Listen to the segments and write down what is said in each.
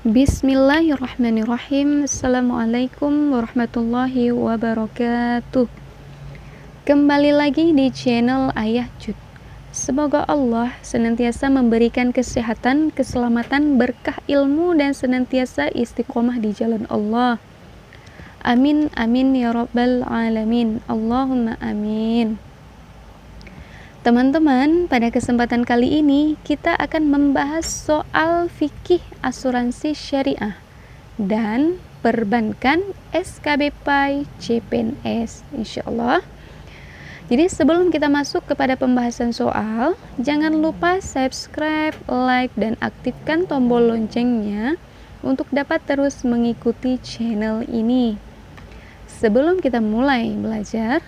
Bismillahirrahmanirrahim. Assalamualaikum warahmatullahi wabarakatuh. Kembali lagi di channel Ayah Jud. Semoga Allah senantiasa memberikan kesehatan, keselamatan, berkah ilmu, dan senantiasa istiqomah di jalan Allah. Amin, amin ya rabbal alamin. Allahumma amin. Teman-teman, pada kesempatan kali ini kita akan membahas soal fikih asuransi syariah dan perbankan SKB PAI CPNS, insyaallah. Jadi sebelum kita masuk kepada pembahasan soal, jangan lupa subscribe, like, dan aktifkan tombol loncengnya untuk dapat terus mengikuti channel ini. Sebelum kita mulai belajar,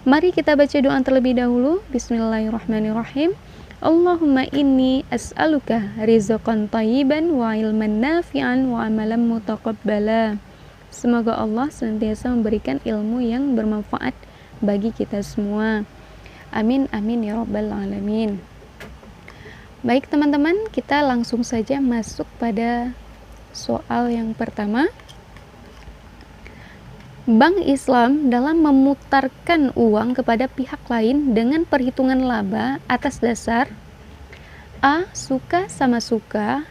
mari kita baca doa terlebih dahulu. Bismillahirrahmanirrahim. Allahumma inni as'aluka rizqan thayyiban wa ilman nafi'an wa amalan mutaqabbala. Semoga Allah senantiasa memberikan ilmu yang bermanfaat bagi kita semua. Amin, amin ya rabbal alamin. Baik teman-teman, kita langsung saja masuk pada soal yang pertama. Bank Islam dalam memutarkan uang kepada pihak lain dengan perhitungan laba atas dasar A. Suka sama suka,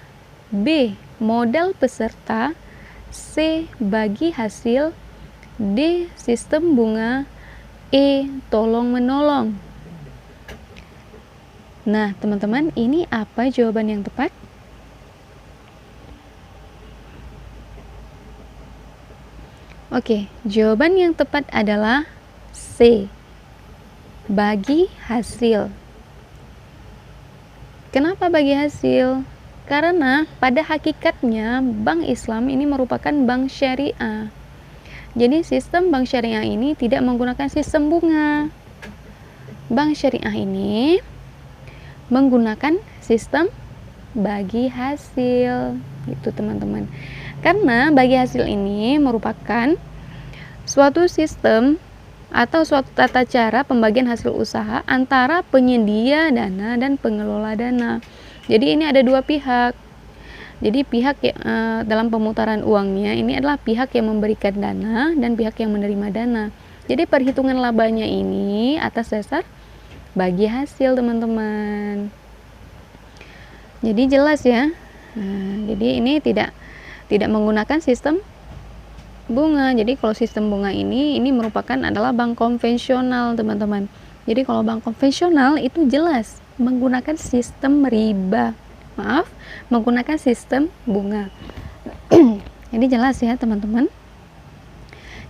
B. Modal peserta, C. Bagi hasil, D. Sistem bunga, E. Tolong menolong. Nah teman-teman, ini apa jawaban yang tepat? Oke, jawaban yang tepat adalah C. Bagi hasil. Kenapa bagi hasil? Karena pada hakikatnya Bank Islam ini merupakan bank syariah. Jadi sistem bank syariah ini tidak menggunakan sistem bunga. Bank syariah ini menggunakan sistem bagi hasil. Gitu teman-teman. Karena bagi hasil ini merupakan suatu sistem atau suatu tata cara pembagian hasil usaha antara penyedia dana dan pengelola dana. Jadi ini ada dua pihak. Jadi pihak dalam pemutaran uangnya ini adalah pihak yang memberikan dana dan pihak yang menerima dana. Jadi perhitungan labanya ini atas dasar bagi hasil teman-teman. Jadi jelas ya. Nah, jadi ini tidak menggunakan sistem bunga. Jadi kalau sistem bunga ini merupakan adalah bank konvensional teman-teman. Jadi kalau bank konvensional itu jelas menggunakan sistem riba. Menggunakan sistem bunga. Jadi jelas ya teman-teman.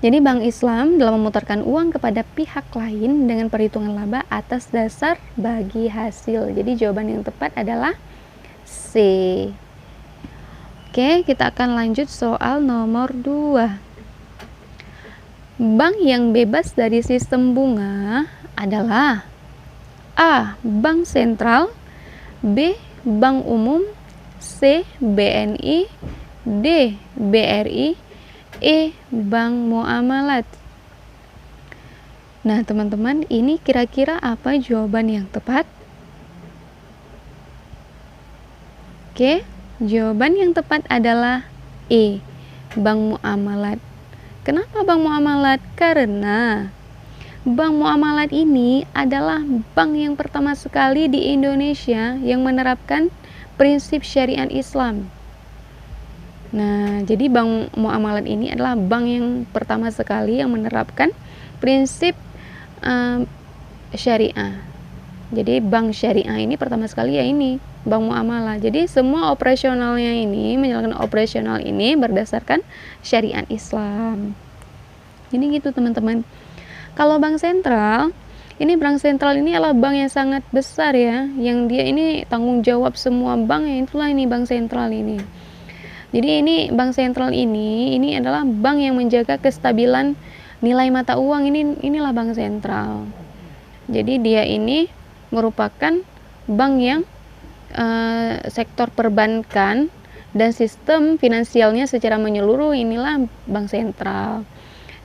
Jadi Bank Islam dalam memutarkan uang kepada pihak lain dengan perhitungan laba atas dasar bagi hasil. Jadi jawaban yang tepat adalah C. Oke, kita akan lanjut soal nomor 2. Bank yang bebas dari sistem bunga adalah A. Bank sentral, B. Bank umum, C. BNI, D. BRI, E. Bank muamalat. Nah teman-teman, ini kira-kira apa jawaban yang tepat? Oke, jawaban yang tepat adalah E. Bank muamalat. Kenapa bank muamalat? Karena bank muamalat ini adalah bank yang pertama sekali di Indonesia yang menerapkan prinsip syariat Islam. Nah, jadi bank muamalat ini adalah bank yang pertama sekali yang menerapkan prinsip syariah. Jadi bank syariah ini pertama sekali ya ini bank muamalah. Jadi semua operasionalnya ini, menjalankan operasional ini berdasarkan syariat Islam. Jadi gitu teman-teman. Kalau bank sentral, ini bank sentral ini adalah bank yang sangat besar ya, yang dia ini tanggung jawab semua bank ya, itulah ini bank sentral ini. Jadi ini bank sentral ini adalah bank yang menjaga kestabilan nilai mata uang, inilah bank sentral. Jadi dia ini merupakan bank yang sektor perbankan dan sistem finansialnya secara menyeluruh, inilah bank sentral.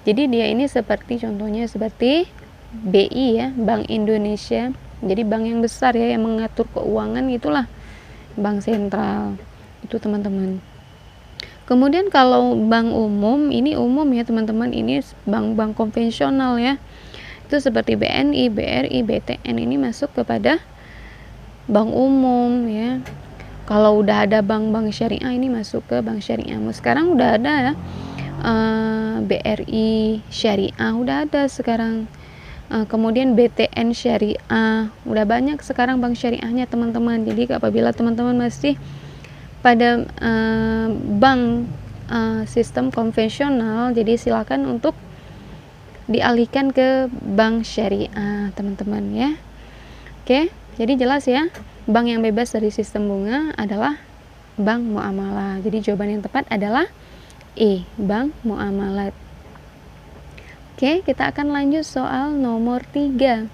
Jadi dia ini contohnya seperti BI ya, Bank Indonesia. Jadi bank yang besar ya yang mengatur keuangan, itulah bank sentral. Itu teman-teman. Kemudian kalau bank umum, ini umum ya teman-teman, ini bank-bank konvensional ya. Itu seperti BNI, BRI, BTN, ini masuk kepada bank umum ya. Kalau udah ada bank-bank syariah, ini masuk ke bank syariah. Sekarang udah ada ya, BRI syariah udah ada sekarang. Kemudian BTN syariah, udah banyak sekarang bank syariahnya teman-teman. Jadi apabila teman-teman masih pada bank sistem konvensional, jadi silakan untuk dialihkan ke bank syariah teman-teman ya. Oke, jadi jelas ya, bank yang bebas dari sistem bunga adalah bank muamalah. Jadi jawaban yang tepat adalah E, bank muamalat. Oke, kita akan lanjut soal nomor 3.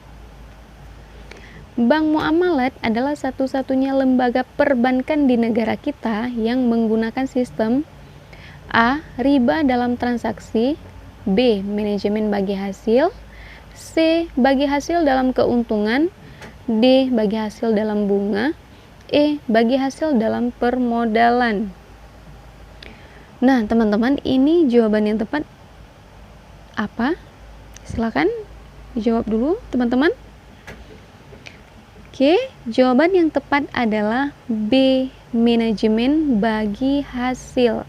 Bank muamalat adalah satu-satunya lembaga perbankan di negara kita yang menggunakan sistem A. Riba dalam transaksi, B. Manajemen bagi hasil, C. Bagi hasil dalam keuntungan, D. Bagi hasil dalam bunga, E. Bagi hasil dalam permodalan. Nah teman-teman, ini jawaban yang tepat apa? Silakan dijawab dulu teman-teman. Oke, jawaban yang tepat adalah B. Manajemen bagi hasil.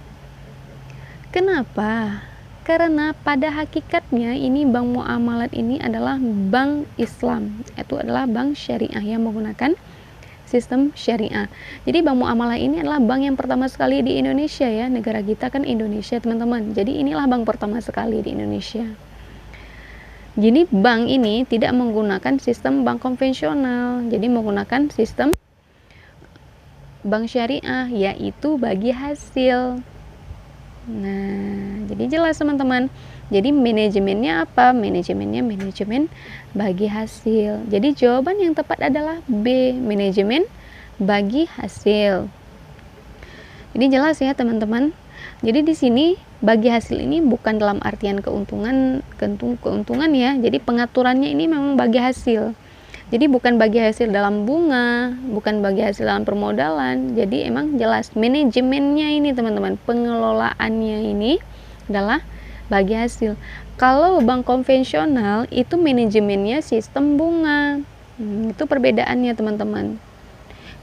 Kenapa? Karena pada hakikatnya ini bank muamalat ini adalah bank Islam, itu adalah bank syariah yang menggunakan sistem syariah. Jadi bank muamalah ini adalah bank yang pertama sekali di Indonesia ya, negara kita kan Indonesia teman-teman. Jadi inilah bank pertama sekali di Indonesia. Jadi bank ini tidak menggunakan sistem bank konvensional, jadi menggunakan sistem bank syariah, yaitu bagi hasil. Nah, jadi jelas teman-teman. Jadi manajemennya apa? Manajemennya manajemen bagi hasil. Jadi jawaban yang tepat adalah B, manajemen bagi hasil. Ini jelas ya teman-teman. Jadi di sini bagi hasil ini bukan dalam artian keuntungan ya. Jadi pengaturannya ini memang bagi hasil. Jadi bukan bagi hasil dalam bunga, bukan bagi hasil dalam permodalan. Jadi emang jelas manajemennya ini teman-teman, pengelolaannya ini adalah bagi hasil. Kalau bank konvensional itu manajemennya sistem bunga. Itu perbedaannya teman-teman.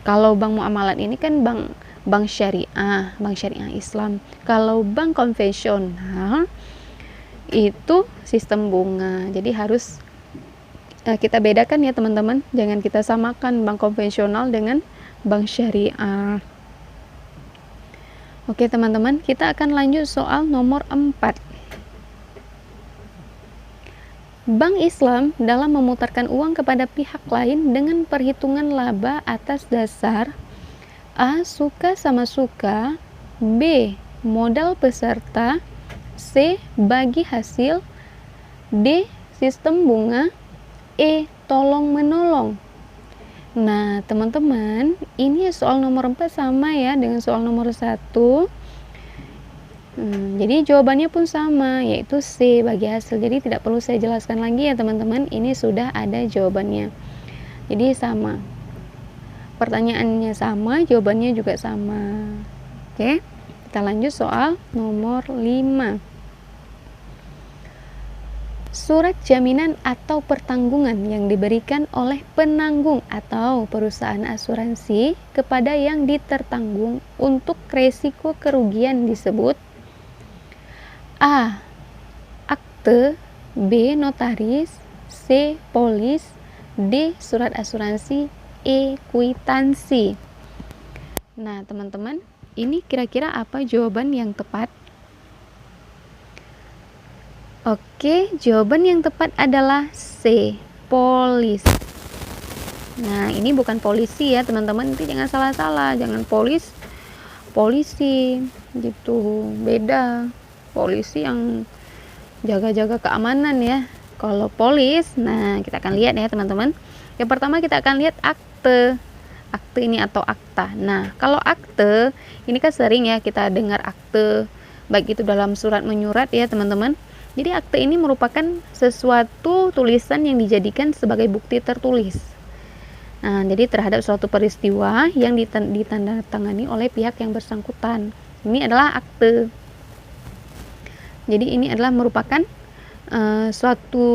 Kalau bank muamalat ini kan bank syariah Islam. Kalau bank konvensional itu sistem bunga. Jadi harus kita bedakan ya teman-teman, jangan kita samakan bank konvensional dengan bank syariah. Oke teman-teman, kita akan lanjut soal nomor 4. Bank Islam dalam memutarkan uang kepada pihak lain dengan perhitungan laba atas dasar A. Suka sama suka, B. Modal peserta, C. Bagi hasil, D. Sistem bunga, E. Tolong menolong. Nah teman-teman, ini soal nomor 4 sama ya dengan soal nomor 1. Jadi jawabannya pun sama, yaitu C, bagi hasil. Jadi tidak perlu saya jelaskan lagi ya teman-teman, ini sudah ada jawabannya. Jadi sama, pertanyaannya sama, jawabannya juga sama. Oke, kita lanjut soal nomor 5. Surat jaminan atau pertanggungan yang diberikan oleh penanggung atau perusahaan asuransi kepada yang ditertanggung untuk resiko kerugian disebut A. Akte, B. Notaris, C. Polis, D. Surat asuransi, E. Kwitansi. Nah teman-teman, ini kira-kira apa jawaban yang tepat? Oke, jawaban yang tepat adalah C, polis. Nah, ini bukan polisi ya teman-teman, itu jangan salah-salah, jangan polisi gitu, beda. Polisi yang jaga-jaga keamanan ya. Kalau polis, nah kita akan lihat ya teman-teman. Yang pertama kita akan lihat akte ini atau akta. Nah, kalau akte ini kan sering ya kita dengar akte, baik itu dalam surat menyurat ya teman-teman. Jadi akte ini merupakan sesuatu tulisan yang dijadikan sebagai bukti tertulis. Nah, jadi terhadap suatu peristiwa yang ditandatangani oleh pihak yang bersangkutan. Ini adalah akte. Jadi ini adalah merupakan suatu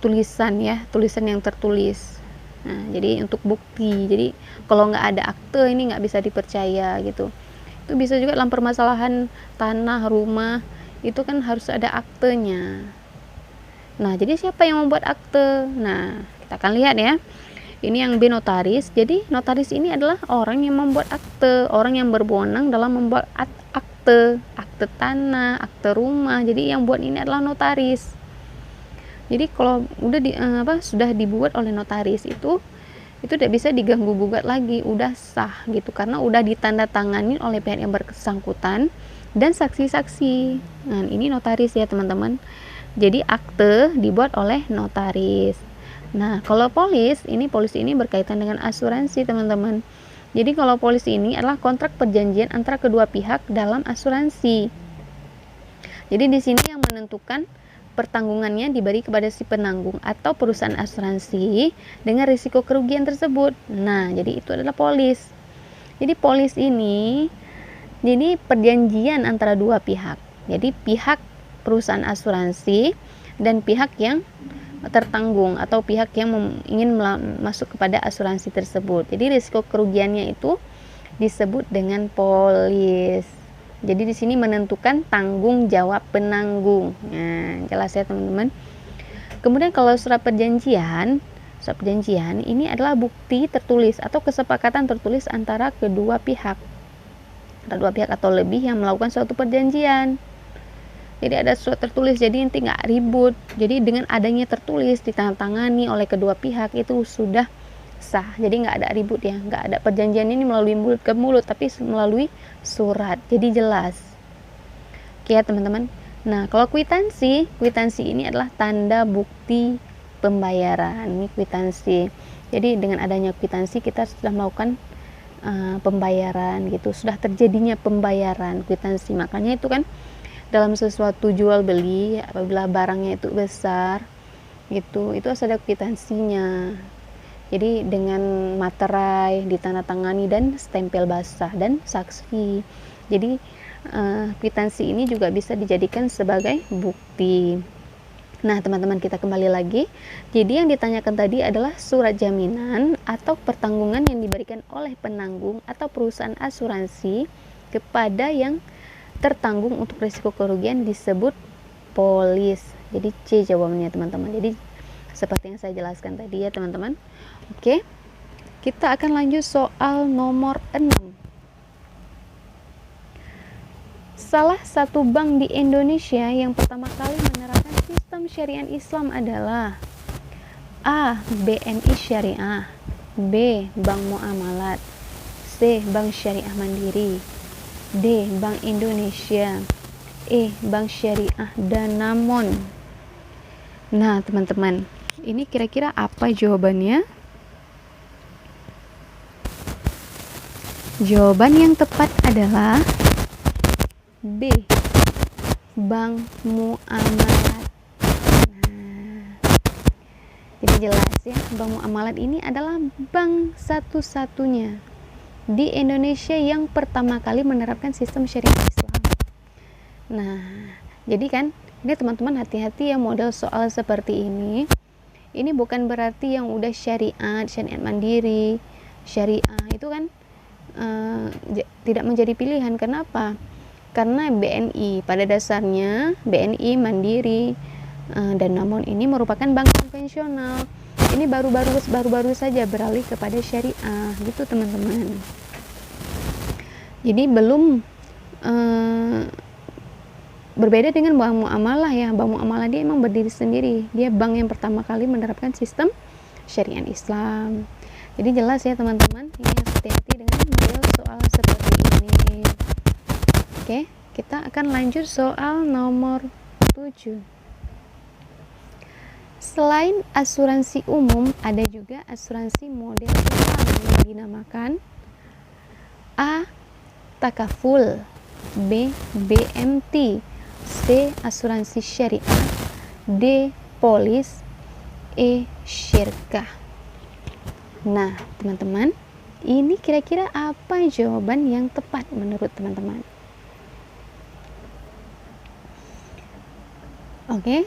tulisan ya, tulisan yang tertulis. Nah, jadi untuk bukti. Jadi kalau nggak ada akte ini nggak bisa dipercaya gitu. Itu bisa juga dalam permasalahan tanah, rumah, itu kan harus ada aktenya. Nah, jadi siapa yang membuat akte? Nah, kita akan lihat ya. Ini yang B, notaris. Jadi notaris ini adalah orang yang membuat akte, orang yang berwenang dalam membuat akte tanah, akte rumah. Jadi yang buat ini adalah notaris. Jadi kalau udah sudah dibuat oleh notaris itu tidak bisa diganggu gugat lagi, udah sah gitu, karena udah ditandatangani oleh pihak yang bersangkutan dan saksi-saksi. Nah, ini notaris ya teman-teman. Jadi akte dibuat oleh notaris. Nah, kalau polis ini berkaitan dengan asuransi teman-teman. Jadi kalau polis ini adalah kontrak perjanjian antara kedua pihak dalam asuransi. Jadi di sini yang menentukan pertanggungannya diberi kepada si penanggung atau perusahaan asuransi dengan risiko kerugian tersebut. Nah, jadi itu adalah polis. Jadi polis ini jadi perjanjian antara dua pihak. Jadi pihak perusahaan asuransi dan pihak yang tertanggung atau pihak yang ingin masuk kepada asuransi tersebut. Jadi risiko kerugiannya itu disebut dengan polis. Jadi di sini menentukan tanggung jawab penanggung. Nah, jelas ya teman-teman. Kemudian kalau surat perjanjian ini adalah bukti tertulis atau kesepakatan tertulis antara kedua pihak. Antara dua pihak atau lebih yang melakukan suatu perjanjian. Jadi ada surat tertulis, jadi nanti nggak ribut. Jadi dengan adanya tertulis ditandatangani oleh kedua pihak itu sudah sah. Jadi nggak ada ribut ya, nggak ada perjanjian ini melalui mulut ke mulut, tapi melalui surat. Jadi jelas. Oke ya teman-teman. Nah, kalau kwitansi ini adalah tanda bukti pembayaran. Ini kwitansi. Jadi dengan adanya kwitansi kita sudah melakukan pembayaran gitu, sudah terjadinya pembayaran, kwitansi. Makanya itu kan dalam sesuatu jual beli, apabila barangnya itu besar gitu, itu harus ada kwitansinya. Jadi dengan materai ditandatangani dan stempel basah dan saksi. Jadi kwitansi ini juga bisa dijadikan sebagai bukti. Nah teman-teman, kita kembali lagi. Jadi yang ditanyakan tadi adalah surat jaminan atau pertanggungan yang diberikan oleh penanggung atau perusahaan asuransi kepada yang tertanggung untuk risiko kerugian disebut polis. Jadi C jawabannya teman-teman. Jadi seperti yang saya jelaskan tadi ya teman-teman. Oke, kita akan lanjut soal nomor 6. Salah satu bank di Indonesia yang pertama kali menerapkan sistem syariah Islam adalah A. BNI Syariah, B. Bank Muamalat, C. Bank Syariah Mandiri, D. Bank Indonesia, E. Bank Syariah Danamon. Nah teman-teman, ini kira-kira apa jawabannya? Jawaban yang tepat adalah B. Bank Muamalat. Nah, jadi jelas ya, Bank Muamalat ini adalah bank satu-satunya di Indonesia yang pertama kali menerapkan sistem syariah Islam. Nah, jadi kan ini teman-teman hati-hati ya model soal seperti ini. Ini bukan berarti yang udah syariat mandiri, syariah itu kan tidak menjadi pilihan. Kenapa? Karena BNI pada dasarnya BNI Mandiri dan Danamon ini merupakan bank konvensional. Ini baru-baru saja beralih kepada syariah gitu teman-teman. Jadi belum berbeda dengan bank muamalah ya. Bank muamalah dia emang berdiri sendiri. Dia bank yang pertama kali menerapkan sistem syariah Islam. Jadi jelas ya teman-teman. Ini harus hati-hati dengan model soal seperti ini. Oke, kita akan lanjut soal nomor 7. Selain asuransi umum, ada juga asuransi model Islam yang dinamakan A. Takaful, B. BMT, C. Asuransi syariah, D. Polis, E. Syirkah. Nah, teman-teman, Ini kira-kira apa jawaban yang tepat menurut teman-teman? Oke.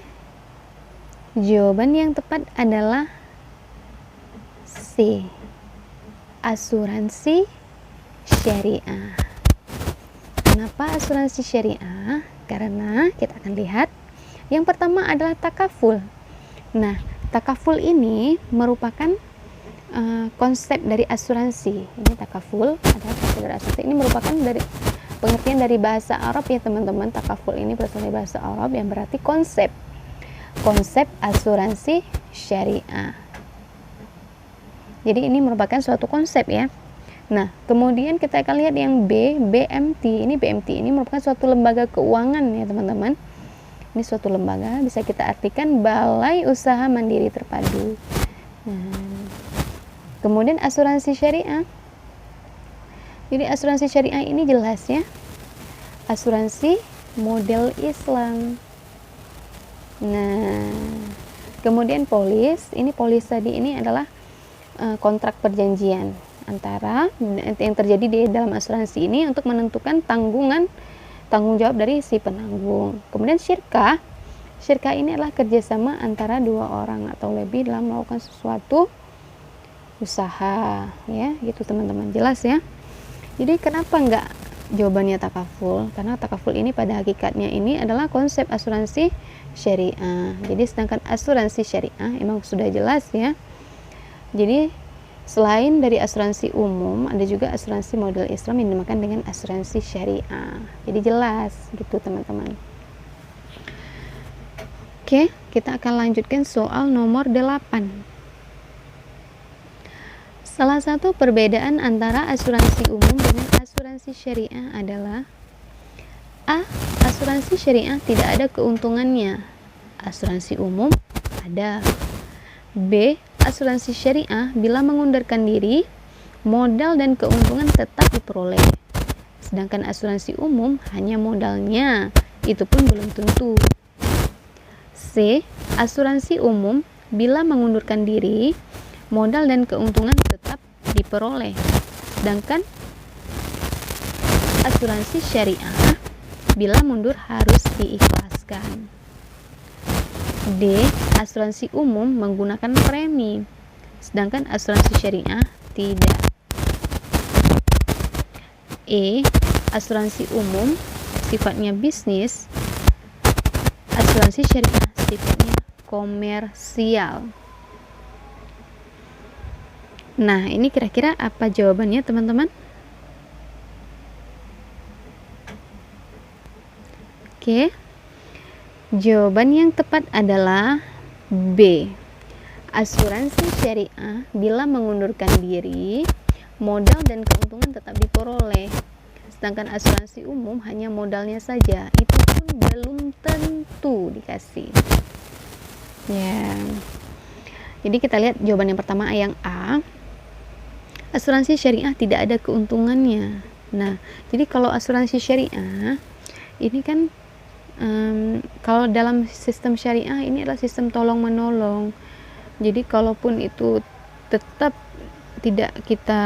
Jawaban yang tepat adalah C. Asuransi syariah. Kenapa asuransi syariah? Karena kita akan lihat yang pertama adalah takaful. Nah, takaful ini merupakan konsep dari asuransi. Ini takaful adalah konsep dari asuransi. Ini merupakan dari pengertian dari bahasa Arab ya teman-teman. Takaful ini berasal dari bahasa Arab yang berarti konsep asuransi syariah. Jadi ini merupakan suatu konsep ya. Nah, kemudian kita akan lihat yang B, BMT. BMT ini merupakan suatu lembaga keuangan ya teman-teman. Ini suatu lembaga, bisa kita artikan Balai Usaha Mandiri Terpadu. Nah, kemudian asuransi syariah. Jadi asuransi syariah ini jelas ya. Asuransi model Islam. Nah, kemudian polis. Polis tadi ini adalah kontrak perjanjian antara yang terjadi di dalam asuransi ini untuk menentukan tanggung jawab dari si penanggung. Kemudian syirkah ini adalah kerjasama antara dua orang atau lebih dalam melakukan sesuatu usaha ya, gitu teman-teman. Jelas ya. Jadi kenapa enggak jawabannya takaful? Karena takaful ini pada hakikatnya ini adalah konsep asuransi syariah. Jadi sedangkan asuransi syariah emang sudah jelas ya. Jadi selain dari asuransi umum, ada juga asuransi model Islam yang dinamakan dengan asuransi syariah. Jadi jelas gitu teman-teman. Oke, kita akan lanjutkan soal nomor 8. Salah satu perbedaan antara asuransi umum dengan asuransi syariah adalah A. Asuransi syariah tidak ada keuntungannya. Asuransi umum ada. B. Asuransi syariah bila mengundurkan diri, modal dan keuntungan tetap diperoleh. Sedangkan asuransi umum hanya modalnya, itu pun belum tentu. C. Asuransi umum bila mengundurkan diri, modal dan keuntungan tetap diperoleh. Sedangkan asuransi syariah bila mundur harus diikhlaskan. D. Asuransi umum menggunakan premi, sedangkan asuransi syariah tidak. E. Asuransi umum sifatnya bisnis, asuransi syariah sifatnya komersial. Nah, ini kira-kira apa jawabannya teman-teman? Oke. Jawaban yang tepat adalah B. Asuransi syariah bila mengundurkan diri, modal dan keuntungan tetap diperoleh. Sedangkan asuransi umum hanya modalnya saja, itu pun belum tentu dikasih. Ya. Jadi kita lihat jawaban yang pertama yang A. Asuransi syariah tidak ada keuntungannya. Nah, jadi kalau asuransi syariah ini kan kalau dalam sistem syariah ini adalah sistem tolong menolong. Jadi kalaupun itu tetap tidak kita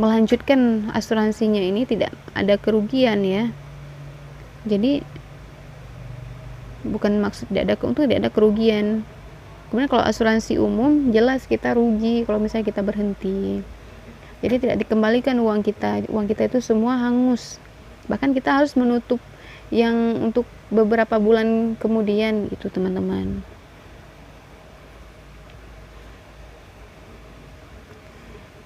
melanjutkan asuransinya, ini tidak ada kerugian ya. Jadi bukan maksud tidak ada keuntungan, tidak ada kerugian. Kemudian kalau asuransi umum jelas kita rugi kalau misalnya kita berhenti. Jadi tidak dikembalikan uang kita itu semua hangus. Bahkan kita harus menutup yang untuk beberapa bulan kemudian itu teman-teman.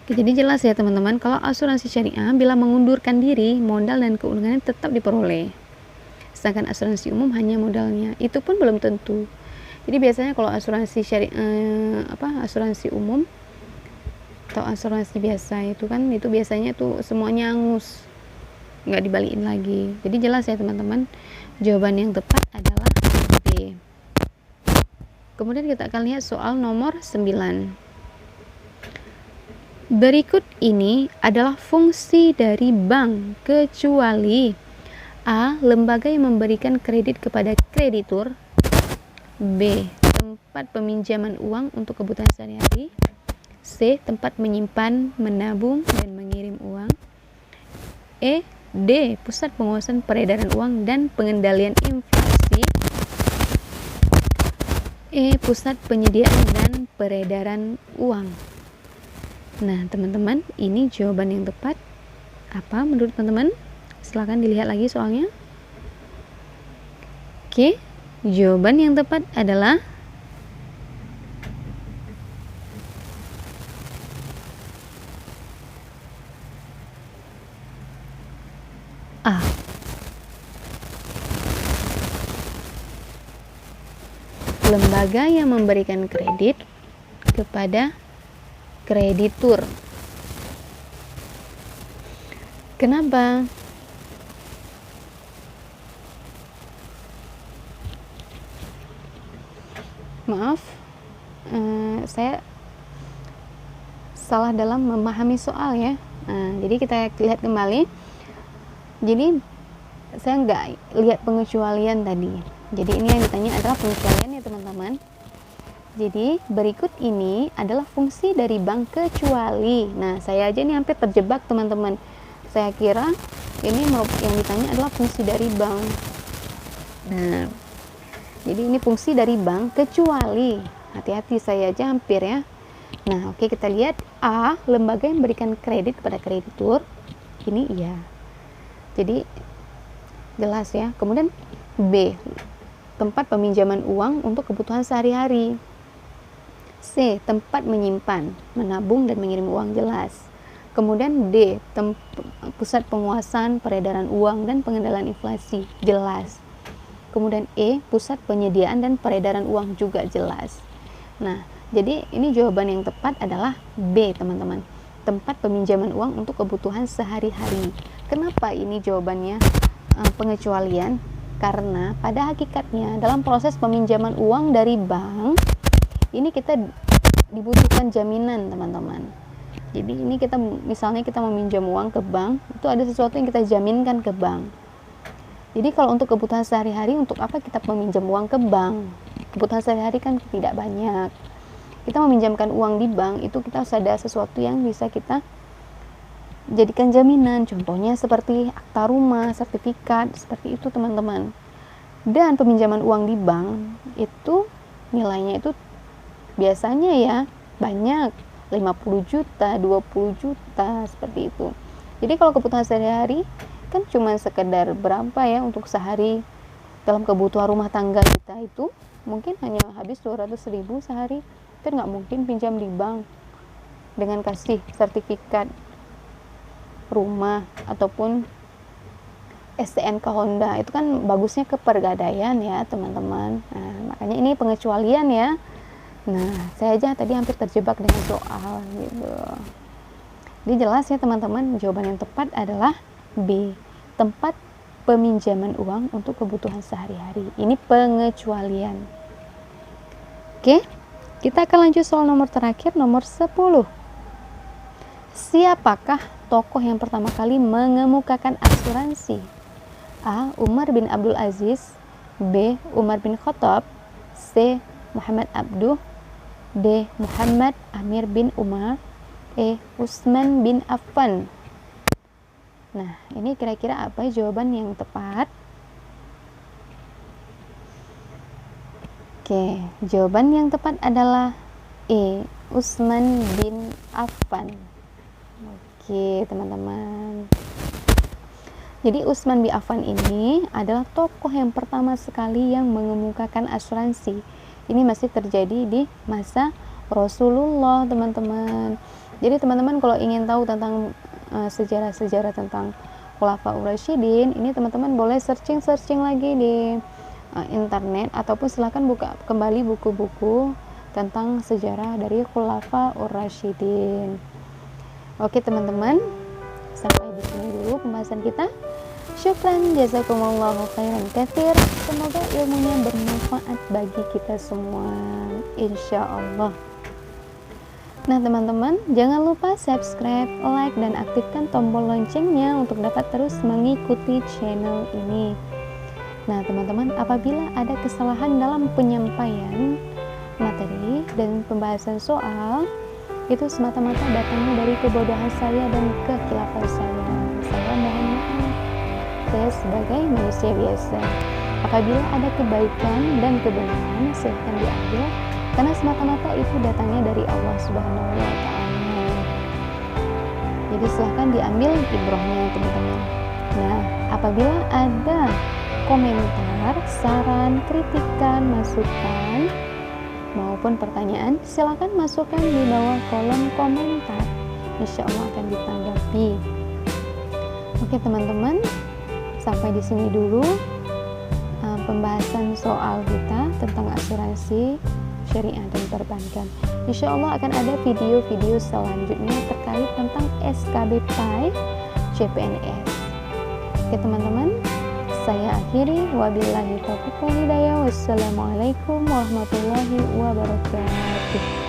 Jadi jelas ya teman-teman, kalau asuransi syariah bila mengundurkan diri, modal dan keuntungannya tetap diperoleh. Sedangkan asuransi umum hanya modalnya, itu pun belum tentu. Jadi biasanya kalau asuransi syariah asuransi umum atau asuransi biasa itu kan itu biasanya tuh semuanya hangus, nggak dibalikin lagi. Jadi jelas ya teman-teman, jawaban yang tepat adalah B. Kemudian kita akan lihat soal nomor 9. Berikut ini adalah fungsi dari bank kecuali A. Lembaga yang memberikan kredit kepada kreditur, B. Tempat peminjaman uang untuk kebutuhan sehari-hari, C. Tempat menyimpan, menabung, dan mengirim uang. E. D. Pusat penguasaan peredaran uang dan pengendalian inflasi. E. Pusat penyediaan dan peredaran uang. Nah, teman-teman, ini jawaban yang tepat. Apa menurut teman-teman? Silakan dilihat lagi soalnya. Oke, jawaban yang tepat adalah A. Lembaga yang memberikan kredit kepada kreditur. Kenapa? Maaf, saya salah dalam memahami soal ya. Jadi kita lihat kembali. Jadi saya nggak lihat pengecualian tadi. Jadi ini yang ditanya adalah pengecualian ya teman-teman. Jadi berikut ini adalah fungsi dari bank kecuali. Nah, saya aja nih hampir terjebak teman-teman. Saya kira ini yang ditanya adalah fungsi dari bank. Nah, jadi ini fungsi dari bank kecuali. Hati-hati, saya aja hampir ya. Nah, oke, kita lihat A. Lembaga yang memberikan kredit kepada kreditur. Ini iya. Jadi jelas ya. Kemudian B. Tempat peminjaman uang untuk kebutuhan sehari-hari. C. Tempat menyimpan, menabung, dan mengirim uang, jelas. Kemudian D. Pusat penguasaan peredaran uang dan pengendalian inflasi, jelas. Kemudian E. Pusat penyediaan dan peredaran uang, juga jelas. Nah, jadi ini jawaban yang tepat adalah B, teman-teman. Tempat peminjaman uang untuk kebutuhan sehari-hari. Kenapa ini jawabannya pengecualian? Karena pada hakikatnya dalam proses peminjaman uang dari bank ini kita dibutuhkan jaminan, teman-teman. Jadi ini misalnya kita meminjam uang ke bank, itu ada sesuatu yang kita jaminkan ke bank. Jadi kalau untuk kebutuhan sehari-hari, untuk apa kita meminjam uang ke bank? Kebutuhan sehari-hari kan tidak banyak. Kita meminjamkan uang di bank, itu kita harus ada sesuatu yang bisa kita jadikan jaminan. Contohnya seperti akta rumah, sertifikat, seperti itu teman-teman. Dan peminjaman uang di bank itu nilainya itu biasanya ya banyak, 50 juta, 20 juta, seperti itu. Jadi kalau kebutuhan sehari-hari kan cuma sekedar berapa ya untuk sehari dalam kebutuhan rumah tangga kita itu mungkin hanya habis 200.000 sehari. Kan nggak mungkin pinjam di bank dengan kasih sertifikat rumah ataupun STNK Honda. Itu kan bagusnya ke Pegadaian ya teman-teman. Nah, makanya ini pengecualian ya. Nah, saya aja tadi hampir terjebak dengan soal gitu. Jadi jelas ya teman-teman, jawaban yang tepat adalah B. Tempat peminjaman uang untuk kebutuhan sehari-hari. Ini pengecualian. Oke, kita akan lanjut soal nomor terakhir, nomor 10. Siapakah tokoh yang pertama kali mengemukakan asuransi? A. Umar bin Abdul Aziz. B. Umar bin Khattab. C. Muhammad Abduh. D. Muhammad Amir bin Umar. E. Utsman bin Affan. Nah, ini kira-kira apa jawaban yang tepat? Oke, jawaban yang tepat adalah E. Utsman bin Affan. Oke, teman-teman. Jadi Utsman bin Affan ini adalah tokoh yang pertama sekali yang mengemukakan asuransi. Ini masih terjadi di masa Rasulullah, teman-teman. Jadi teman-teman kalau ingin tahu tentang sejarah-sejarah tentang Khulafaur Rasyidin, ini teman-teman boleh searching lagi di internet ataupun silakan buka kembali buku-buku tentang sejarah dari Khulafaur Rasyidin. Oke teman-teman, sampai di sini dulu pembahasan kita. Syukran, jazakumullahu khairan katsir. Semoga ilmunya bermanfaat bagi kita semua, insya Allah. Nah teman-teman, jangan lupa subscribe, like, dan aktifkan tombol loncengnya untuk dapat terus mengikuti channel ini. Nah teman-teman, apabila ada kesalahan dalam penyampaian materi dan pembahasan soal, itu semata-mata datangnya dari kebodohan saya dan kekhilafan saya. Saya mohon maaf. Saya sebagai manusia biasa. Apabila ada kebaikan dan kebenaran, silahkan diambil, karena semata-mata itu datangnya dari Allah Subhanahu wa Ta'ala. Jadi silahkan diambil ibrahnya, teman-teman. Nah, apabila ada komentar, saran, kritikan, masukan, maupun pertanyaan, silahkan masukkan di bawah kolom komentar. Insya Allah akan ditanggapi. Oke teman-teman, sampai di sini dulu pembahasan soal kita tentang asuransi syariah dan perbankan. Insya Allah akan ada video-video selanjutnya terkait tentang SKB5 CPNS. Oke teman-teman, saya akhiri. Wabillahi taufiq wal hidayah. Wassalamualaikum warahmatullahi wabarakatuh.